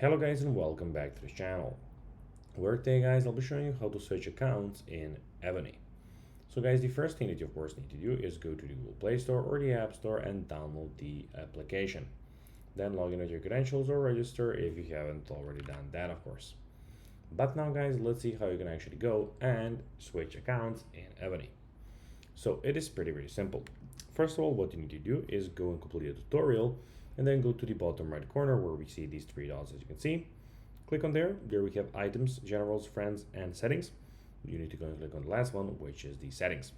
Hello guys and welcome back to the channel. Where today guys I'll be showing you how to switch accounts in Evony. So guys, the first thing that you of course need to do is go to the Google Play Store or the App Store and download the application. Then log in with your credentials or register if you haven't already done that of course. But now guys, let's see how you can actually go and switch accounts in Evony. So it is pretty simple. First of all, what you need to do is go and complete a tutorial and then go to the bottom right corner where we see these three dots as you can see. Click on there. There we have items, generals, friends, and settings. You need to go and click on the last one, which is the settings.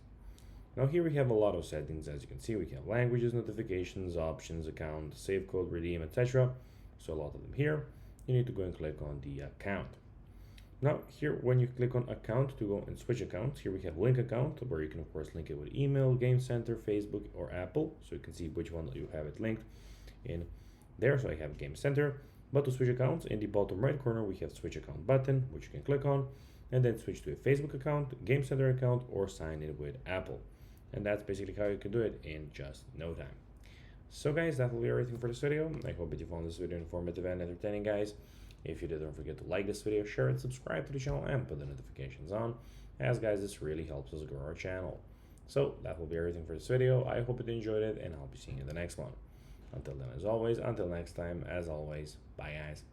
Now here we have a lot of settings. As you can see, we have languages, notifications, options, account, save code, redeem, etc. So a lot of them here. You need to go and click on the account. Now here, when you click on account to go and switch accounts, here we have link account where you can of course link it with email, Game Center, Facebook, or Apple. So you can see which one you have it linked in there. So I have Game Center. But to switch accounts, in the bottom right corner we have switch account button, which you can click on and then switch to a Facebook account, Game Center account, or sign in with Apple. And that's basically how you can do it in just no time. So guys, that will be everything for this video. I hope that you found this video informative and entertaining guys. If you did, don't forget to like this video, share it, subscribe to the channel, and put the notifications on, as guys, this really helps us grow our channel. So that will be everything for this video. I hope you enjoyed it, and I'll be seeing you in the next one. Until then, as always, until next time, as always, bye guys.